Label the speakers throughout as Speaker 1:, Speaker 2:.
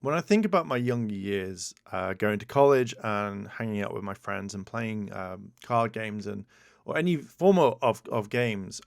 Speaker 1: When I think about my younger years, going to college and hanging out with my friends and playing card games and or any form of games,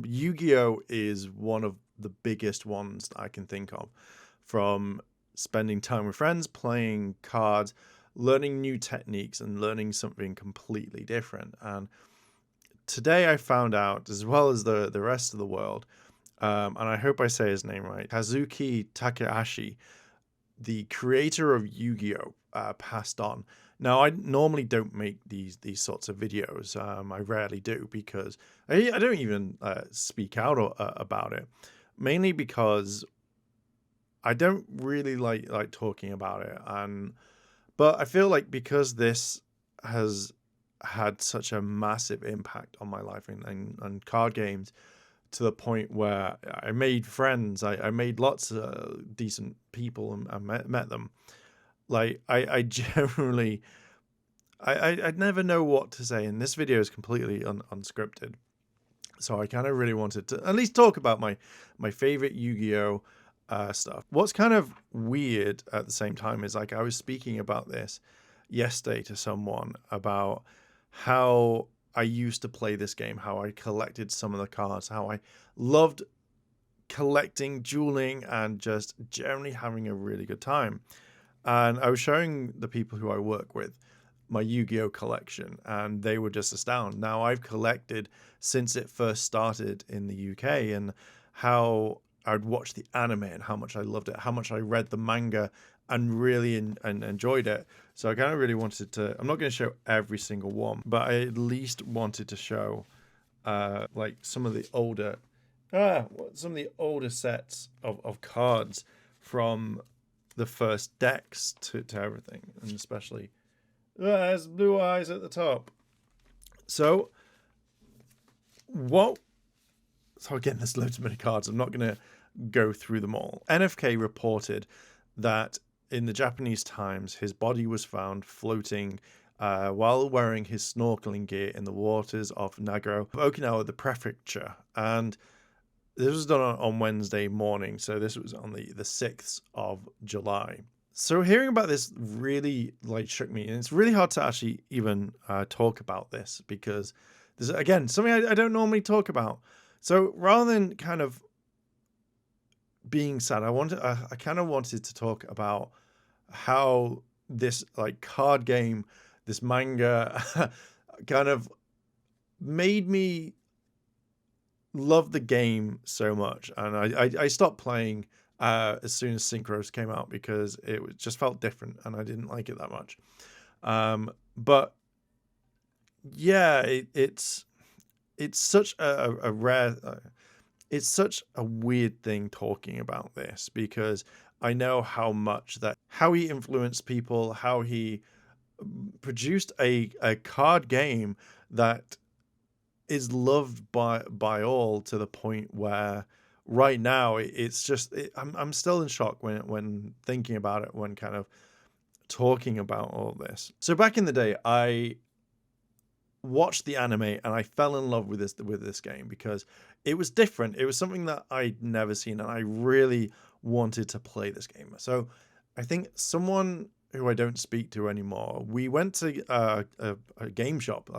Speaker 1: Yu-Gi-Oh is one of the biggest ones that I can think of. From spending time with friends, playing cards, learning new techniques, and learning something completely different. And today I found out, as well as the rest of the world, and I hope I say his name right, Kazuki Takahashi, the creator of Yu-Gi-Oh, passed on. Now, I normally don't make these sorts of videos. I rarely do because I don't even speak out about it, mainly because I don't really like talking about it. And but I feel like because this has had such a massive impact on my life and card games to the point where I made friends. I made lots of decent people and met them. Like I generally I never know what to say, and this video is completely unscripted. So I kind of really wanted to at least talk about my favorite Yu-Gi-Oh stuff. What's kind of weird at the same time is like I was speaking about this yesterday to someone about how I used to play this game, how I collected some of the cards, how I loved collecting, dueling, and just generally having a really good time. And I was showing the people who I work with my Yu-Gi-Oh collection, and they were just astounded. Now I've collected since it first started in the UK, and how I'd watch the anime and how much I loved it, how much I read the manga and really and enjoyed it. So I kind of really wanted to. I'm not going to show every single one, but I at least wanted to show like some of the older sets of cards from the first decks to everything, and especially there's blue eyes at the top. So what? So again, there's loads of many cards. I'm not going to go through them all. NFK reported that in the Japanese Times, his body was found floating while wearing his snorkeling gear in the waters of Nagaro, Okinawa, the prefecture. And this was done on Wednesday morning, so this was on the 6th of July. So hearing about this really like shook me, and it's really hard to actually even talk about this because there's again something I don't normally talk about. So rather than kind of being sad, I kind of wanted to talk about how this like card game, this manga, kind of made me love the game so much, and I stopped playing as soon as Synchros came out because just felt different, and I didn't like it that much. But yeah, it's such a rare, it's such a weird thing talking about this because I know how he influenced people, how he produced a card game that is loved by all to the point where right now it's just I'm still in shock when thinking about it, when kind of talking about all this. So back in the day, I watched the anime and I fell in love with this game because it was different. It was something that I'd never seen, and I really wanted to play this game. So I think someone who I don't speak to anymore, we went to a game shop,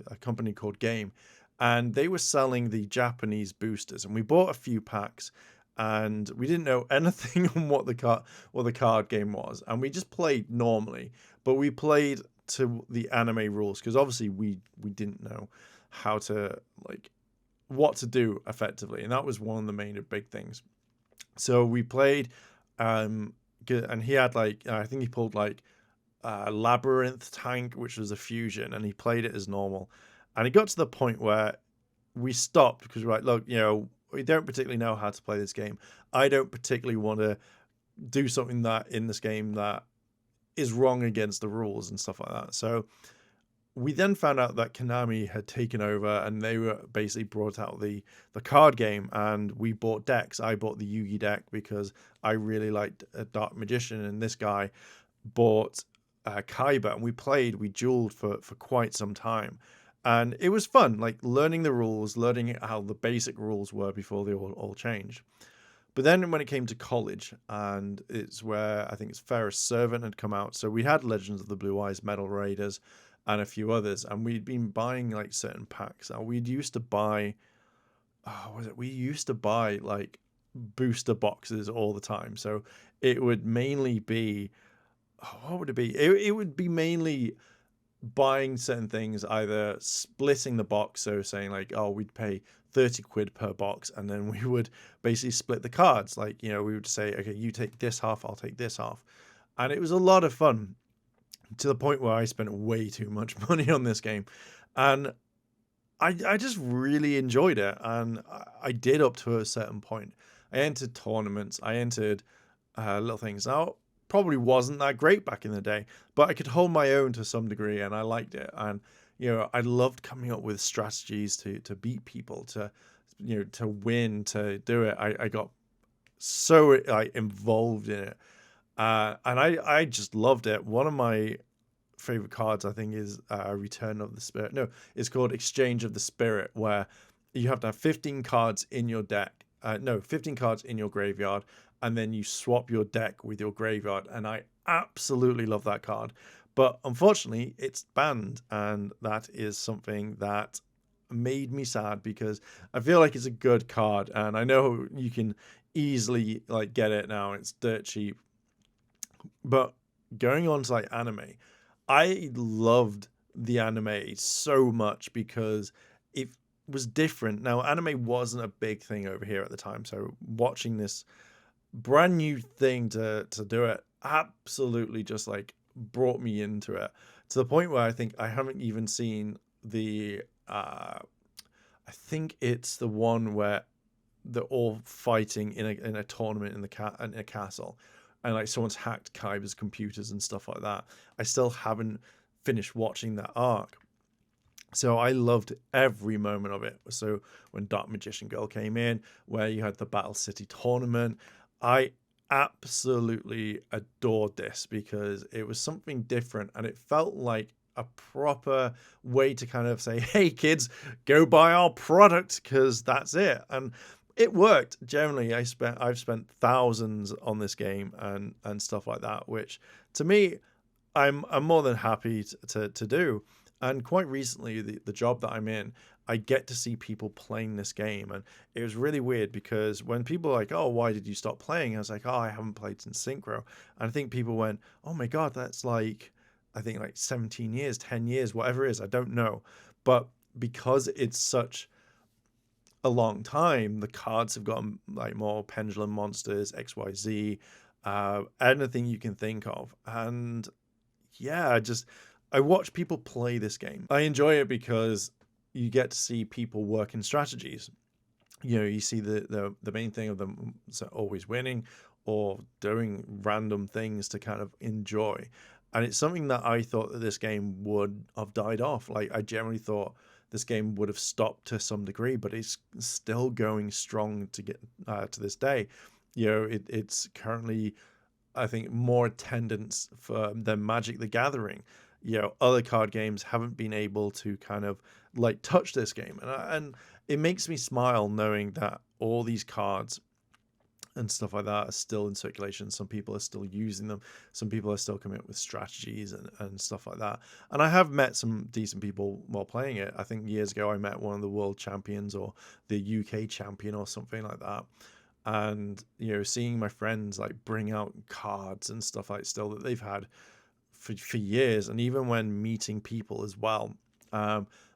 Speaker 1: a company called Game, and they were selling the Japanese boosters, and we bought a few packs, and we didn't know anything on what the card game was, and we just played normally, but we played to the anime rules because obviously we didn't know how to like what to do effectively, and that was one of the main big things. So we played, and he had like I think he pulled like Labyrinth Tank, which was a fusion, and he played it as normal. And it got to the point where we stopped because we're like, look, we don't particularly know how to play this game. I don't particularly want to do something that in this game that is wrong against the rules and stuff like that. So we then found out that Konami had taken over and they were basically brought out the card game, and we bought decks. I bought the Yugi deck because I really liked a Dark Magician, and this guy bought Kaiba, and we dueled for quite some time. And it was fun, like learning the rules, learning how the basic rules were before they all changed. But then when it came to college, and it's where I think it's Fairest Servant had come out. So we had Legends of the Blue Eyes, Metal Raiders, and a few others, and we'd been buying like certain packs. And we'd used to buy, oh, was it? We used to buy like booster boxes all the time. So it would mainly be, oh, what would it be? It would be mainly buying certain things, either splitting the box, so saying like, oh, we'd pay 30 quid per box, and then we would basically split the cards. Like, we would say, okay, you take this half, I'll take this half. And it was a lot of fun, to the point where I spent way too much money on this game. And I just really enjoyed it. And I did up to a certain point. I entered tournaments, I entered little things. Now, probably wasn't that great back in the day, but I could hold my own to some degree, and I liked it. And I loved coming up with strategies to beat people, to win, to do it. I got so like involved in it, and I just loved it. One of my favorite cards, I think, is Return of the Spirit. No, it's called Exchange of the Spirit, where you have to have 15 cards in your deck. No, 15 cards in your graveyard, and then you swap your deck with your graveyard. And I absolutely love that card. But unfortunately, it's banned, and that is something that made me sad, because I feel like it's a good card, and I know you can easily like get it now. It's dirt cheap. But going on to like anime, I loved the anime so much because it was different. Now, anime wasn't a big thing over here at the time, so watching this brand new thing to do it absolutely just like brought me into it, to the point where I think I haven't even seen the I think it's the one where they're all fighting in a tournament in a castle, and like someone's hacked Kaiba's computers and stuff like that. I still haven't finished watching that arc. So I loved every moment of it. So when Dark Magician Girl came in, where you had the Battle City tournament, I absolutely adored this, because it was something different, and it felt like a proper way to kind of say, hey kids, go buy our product, because that's it. And it worked. Generally, I've spent thousands on this game and stuff like that, which to me, I'm more than happy to do. And quite recently, the job that I'm in, I get to see people playing this game. And it was really weird, because when people are like, oh, why did you stop playing? I was like, oh, I haven't played since Synchro. And I think people went, oh my God, that's like, I think like 17 years, 10 years, whatever it is. I don't know. But because it's such a long time, the cards have gotten like more Pendulum Monsters, XYZ, anything you can think of. And yeah, I watch people play this game. I enjoy it because you get to see people working strategies. You see the main thing of them always winning or doing random things to kind of enjoy. And it's something that I thought that this game would have died off. Like, I generally thought this game would have stopped to some degree, but it's still going strong to get to this day. It's currently, I think, more attendance than Magic the Gathering. Other card games haven't been able to kind of like touch this game, and it makes me smile knowing that all these cards and stuff like that are still in circulation. Some people are still using them. Some people are still coming up with strategies and stuff like that. And I have met some decent people while playing it. I think years ago I met one of the world champions or the UK champion or something like that. And seeing my friends like bring out cards and stuff like still that they've had for years, and even when meeting people as well,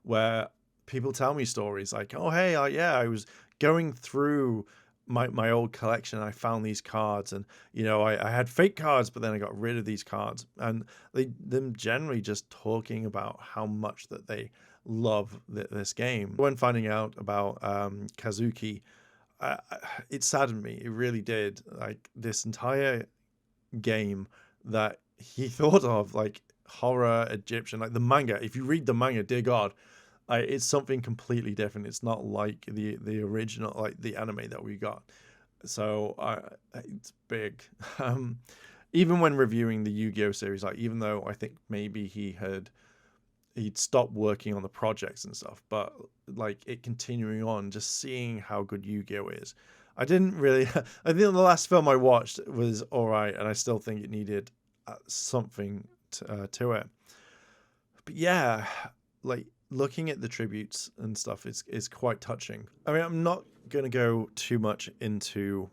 Speaker 1: where people tell me stories like, oh hey, yeah, I was going through my old collection, I found these cards, and I had fake cards, but then I got rid of these cards. And them generally just talking about how much that they love this game. When finding out about Kazuki, it saddened me. It really did. Like, this entire game that he thought of, like horror Egyptian, like the manga. If you read the manga, dear God, it's something completely different. It's not like the original, like the anime that we got. So it's big. Even when reviewing the Yu-Gi-Oh series, like, even though I think maybe he'd stopped working on the projects and stuff, but like it continuing on, just seeing how good Yu-Gi-Oh is, I didn't really. I think the last film I watched was all right, and I still think it needed something to it. But yeah, like looking at the tributes and stuff is quite touching. I mean, I'm not gonna go too much into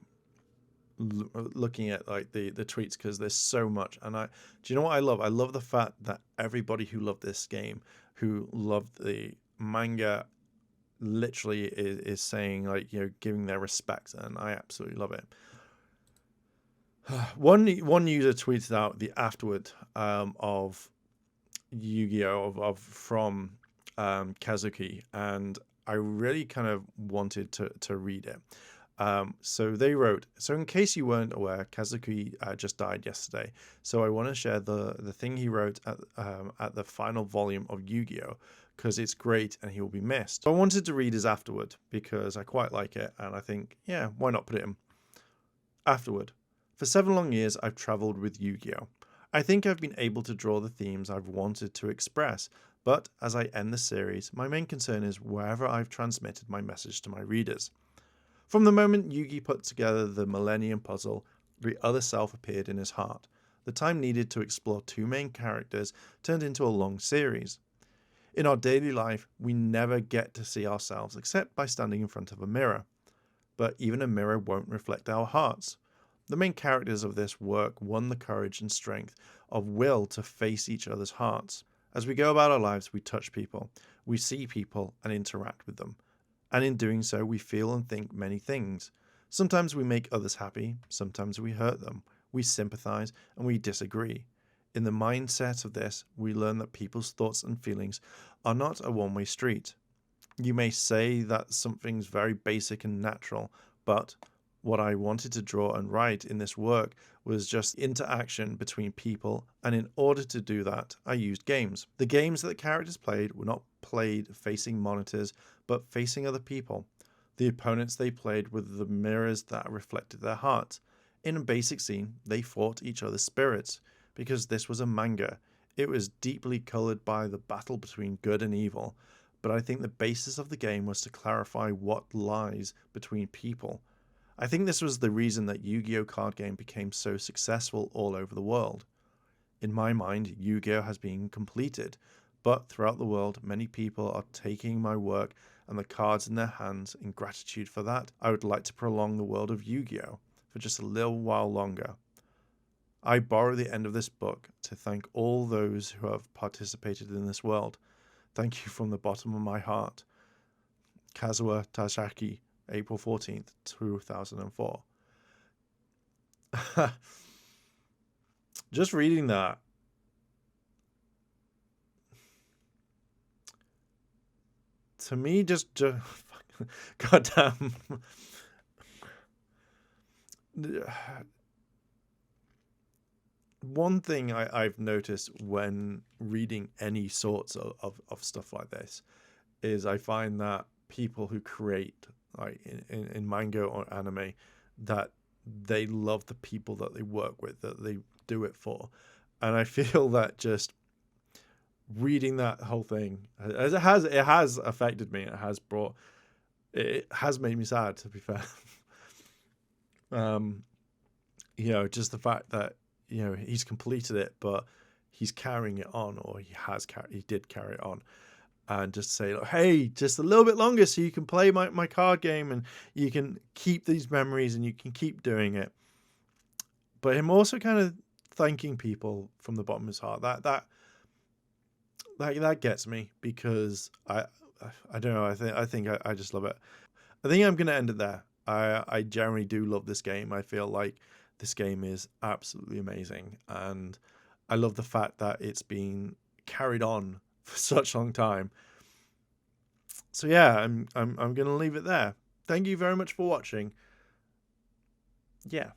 Speaker 1: looking at like the tweets because there's so much. And do you know what I love? I love the fact that everybody who loved this game, who loved the manga, literally is saying, like, giving their respects, and I absolutely love it. One user tweeted out the afterward of Yu-Gi-Oh! Of from Kazuki, and I really kind of wanted to read it. So they wrote, so in case you weren't aware, Kazuki just died yesterday. So I want to share the thing he wrote at the final volume of Yu-Gi-Oh! Because it's great and he will be missed. So I wanted to read his afterward because I quite like it, and I think, yeah, why not put it in? Afterward. For 7 long years, I've traveled with Yu-Gi-Oh! I think I've been able to draw the themes I've wanted to express, but as I end the series, my main concern is wherever I've transmitted my message to my readers. From the moment Yugi put together the Millennium Puzzle, the other self appeared in his heart. The time needed to explore 2 main characters turned into a long series. In our daily life, we never get to see ourselves except by standing in front of a mirror. But even a mirror won't reflect our hearts. The main characters of this work won the courage and strength of will to face each other's hearts. As we go about our lives, we touch people, we see people and interact with them. And in doing so, we feel and think many things. Sometimes we make others happy, sometimes we hurt them, we sympathize, and we disagree. In the mindset of this, we learn that people's thoughts and feelings are not a one-way street. You may say that something's very basic and natural, but what I wanted to draw and write in this work was just interaction between people, and in order to do that, I used games. The games that the characters played were not played facing monitors, but facing other people. The opponents they played were the mirrors that reflected their hearts. In a basic scene, they fought each other's spirits. Because this was a manga, it was deeply colored by the battle between good and evil, but I think the basis of the game was to clarify what lies between people. I think this was the reason that Yu-Gi-Oh! Card game became so successful all over the world. In my mind, Yu-Gi-Oh! Has been completed, but throughout the world, many people are taking my work and the cards in their hands. In gratitude for that, I would like to prolong the world of Yu-Gi-Oh! For just a little while longer. I borrow the end of this book to thank all those who have participated in this world. Thank you from the bottom of my heart. Kazuki Takahashi, April 14th, 2004. Just reading that. To me, just goddamn. One thing I've noticed when reading any sorts of stuff like this is I find that people who create, like in manga or anime, that they love the people that they work with, that they do it for. And I feel that just reading that whole thing, as it has affected me. It has made me sad, to be fair. Just the fact that he's completed it, but he's carrying it on, or he did carry it on, and just say, like, hey, just a little bit longer so you can play my card game and you can keep these memories and you can keep doing it. But him also kind of thanking people from the bottom of his heart, that gets me, because I don't know, I think I just love it. I think I'm gonna end it there. I generally do love this game. I feel like this game is absolutely amazing, and I love the fact that it's been carried on for such a long time. So yeah, I'm gonna leave it there. Thank you very much for watching. Yeah.